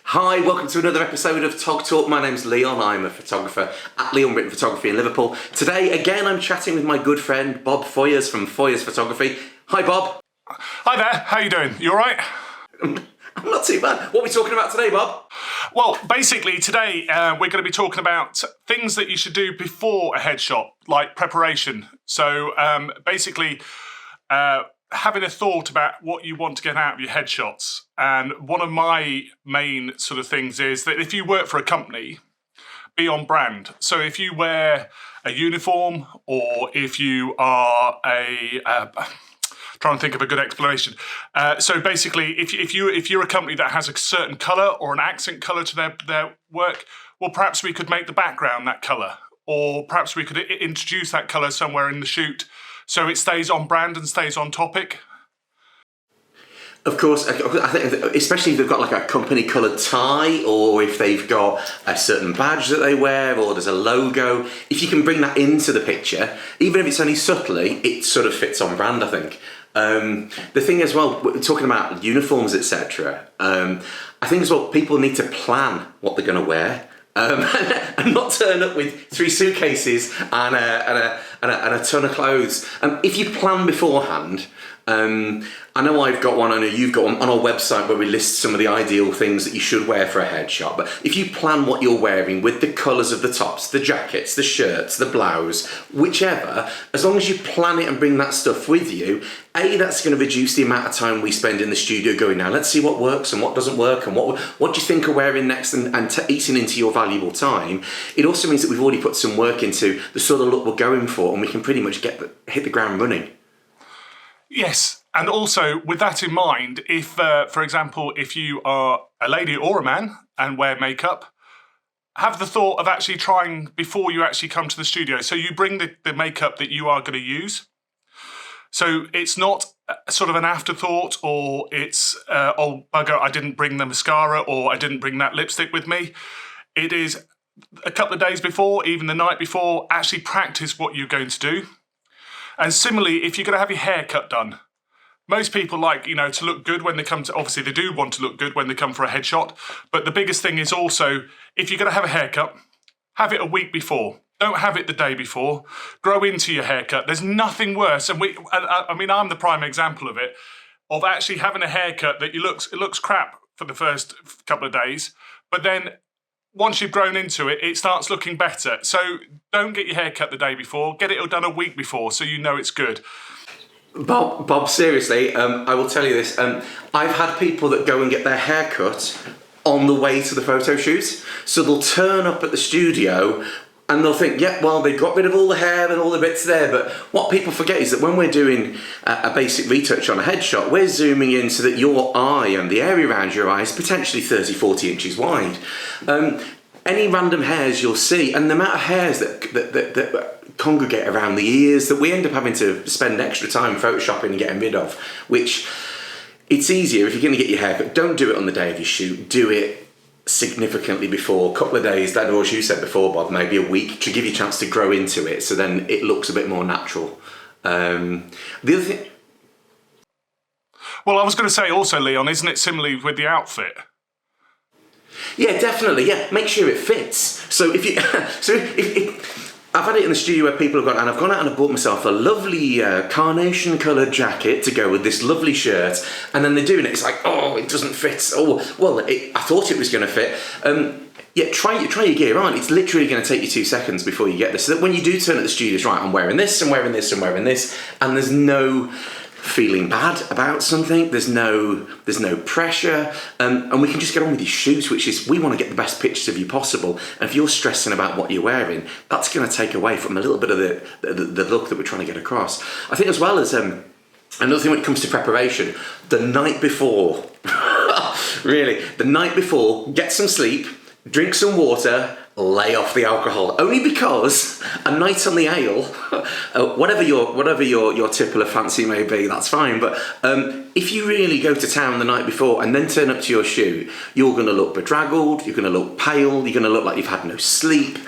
Hi, welcome to another episode of Tog Talk. My name's Leon, I'm a photographer at Leon Britton Photography in Liverpool. Today, again, I'm chatting with my good friend Bob Foyers from Foyers Photography. Hi, Bob. Hi there, how you doing? You alright? I'm not too bad. What are we talking about today, Bob? Well, basically today we're going to be talking about things that you should do before a headshot, like preparation. So basically having a thought about what you want to get out of your headshots. And one of my main sort of things is that if you work for a company, be on brand. So if you wear a uniform or if you are trying to think of a good explanation. So basically, if you're a company that has a certain colour or an accent colour to their work, well, perhaps we could make the background that colour, or perhaps we could introduce that colour somewhere in the shoot so it stays on brand and stays on topic. Of course, I think especially if they've got like a company coloured tie, or if they've got a certain badge that they wear, or there's a logo, if you can bring that into the picture, even if it's only subtly, it sort of fits on brand, I think. The thing as well, we're talking about uniforms, etc. I think as well, people need to plan what they're going to wear. And not turn up with 3 suitcases and a ton of clothes. If you plan beforehand, I know I've got one, I know you've got one on our website where we list some of the ideal things that you should wear for a headshot. But if you plan what you're wearing with the colours of the tops, the jackets, the shirts, the blouse, whichever, as long as you plan it and bring that stuff with you, that's going to reduce the amount of time we spend in the studio going, now let's see what works and what doesn't work and what do you think of wearing next, and eating into your valuable time. It also means that we've already put some work into the sort of look we're going for, and we can pretty much hit the ground running. Yes, and also with that in mind, if, for example, if you are a lady or a man and wear makeup, have the thought of actually trying before you actually come to the studio. So you bring the makeup that you are going to use. So it's not sort of an afterthought, or it's, oh, bugger, I didn't bring the mascara, or I didn't bring that lipstick with me. It is a couple of days before, even the night before, actually practice what you're going to do. And similarly, if you're going to have your hair cut done, most people like, to look good when they come to, obviously they do want to look good when they come for a headshot, but the biggest thing is also, if you're going to have a haircut, have it a week before. Don't have it the day before. Grow into your haircut. There's nothing worse, and I'm the prime example of it, of actually having a haircut that it looks crap for the first couple of days, but then once you've grown into it, it starts looking better. So don't get your hair cut the day before. Get it done a week before so you know it's good. Bob, seriously, I will tell you this. I've had people that go and get their hair cut on the way to the photo shoot. So they'll turn up at the studio and they'll think, yeah, well, they got rid of all the hair and all the bits there. But what people forget is that when we're doing a basic retouch on a headshot, we're zooming in so that your eye and the area around your eye is potentially 30, 40 inches wide. Any random hairs you'll see, and the amount of hairs that congregate around the ears that we end up having to spend extra time photoshopping and getting rid of, which it's easier if you're going to get your hair cut. Don't do it on the day of your shoot. Do it significantly before, a couple of days, that, or as you said before, Bob, maybe a week, to give you a chance to grow into it, so then it looks a bit more natural. The other thing... Well, I was going to say also, Leon, isn't it similarly with the outfit? Yeah, definitely, yeah. Make sure it fits. So if I've had it in the studio where people have gone, and I've gone out and I've bought myself a lovely carnation coloured jacket to go with this lovely shirt, and then they're doing it, it's like, oh, it doesn't fit. Oh, well, I thought it was going to fit. Yeah, try your gear on. It's literally going to take you 2 seconds before you get this. So that when you do turn at the studio, it's right, I'm wearing this, I'm wearing this, I'm wearing this, and there's no feeling bad about something, there's no pressure, and we can just get on with your shoots, which is, we want to get the best pictures of you possible, and if you're stressing about what you're wearing, that's going to take away from a little bit of the look that we're trying to get across. I think as well as another thing when it comes to preparation, the night before, really, the night before, get some sleep, drink some water, lay off the alcohol, only because a night on the ale, whatever your tipple of fancy may be, that's fine, but if you really go to town the night before and then turn up to your shoot, you're going to look bedraggled, you're going to look pale, you're going to look like you've had no sleep.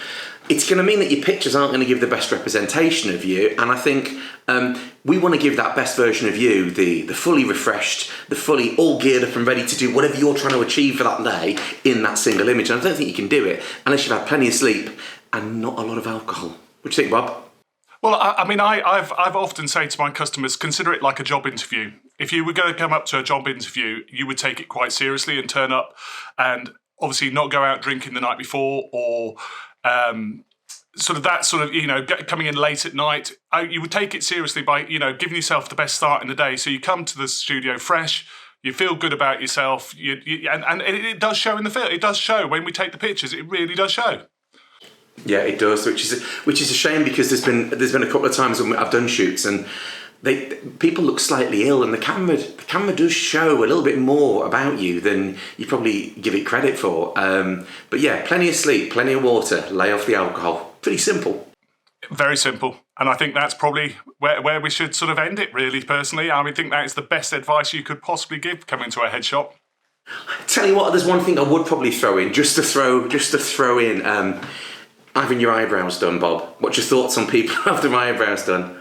It's going to mean that your pictures aren't going to give the best representation of you, and I think We want to give that best version of you, the fully refreshed, the fully all geared up and ready to do whatever you're trying to achieve for that day in that single image. And I don't think you can do it unless you've had plenty of sleep and not a lot of alcohol. What do you think, Bob? Well, I've often said to my customers, consider it like a job interview. If you were going to come up to a job interview, you would take it quite seriously and turn up and obviously not go out drinking the night before or coming in late at night. You would take it seriously by, giving yourself the best start in the day. So you come to the studio fresh, you feel good about yourself, and it does show in the film. It does show when we take the pictures. It really does show. Yeah, it does, which is a shame because there's been a couple of times when I've done shoots and people look slightly ill, and the camera does show a little bit more about you than you probably give it credit for. But yeah, plenty of sleep, plenty of water, lay off the alcohol. Pretty simple. Very simple. And I think that's probably where we should sort of end it, really, personally. I think that is the best advice you could possibly give coming to a head shop. Tell you what, there's one thing I would probably throw in, just to throw in, having your eyebrows done, Bob. What's your thoughts on people having their eyebrows done?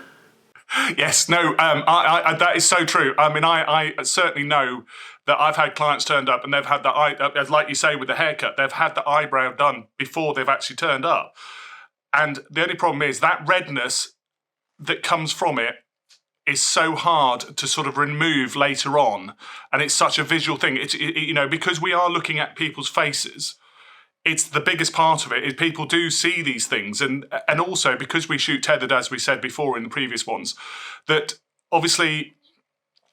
Yes, no, I that is so true. I certainly know that I've had clients turned up and they've had the like you say with the haircut, they've had the eyebrow done before they've actually turned up. And the only problem is that redness that comes from it is so hard to sort of remove later on. And it's such a visual thing. Because we are looking at people's faces, it's the biggest part of it is people do see these things. And also because we shoot tethered, as we said before in the previous ones, that obviously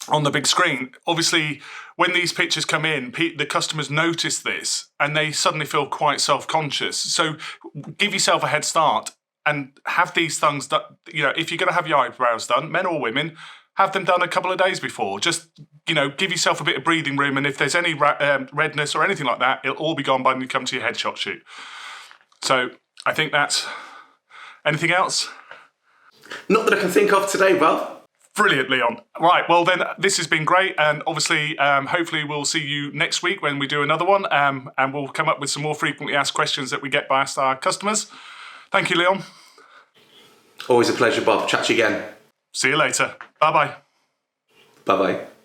on the big screen, obviously when these pictures come in, the customers notice this and they suddenly feel quite self-conscious. So give yourself a head start and have these things done. If you're going to have your eyebrows done, men or women, have them done a couple of days before. Just, give yourself a bit of breathing room. And if there's any redness or anything like that, it'll all be gone by when you come to your headshot shoot. So I think that's... Anything else? Not that I can think of today, Bob. Brilliant, Leon. Right, well then, this has been great. And obviously, hopefully we'll see you next week when we do another one. And we'll come up with some more frequently asked questions that we get by our customers. Thank you, Leon. Always a pleasure, Bob. Chat to you again. See you later. Bye-bye. Bye-bye.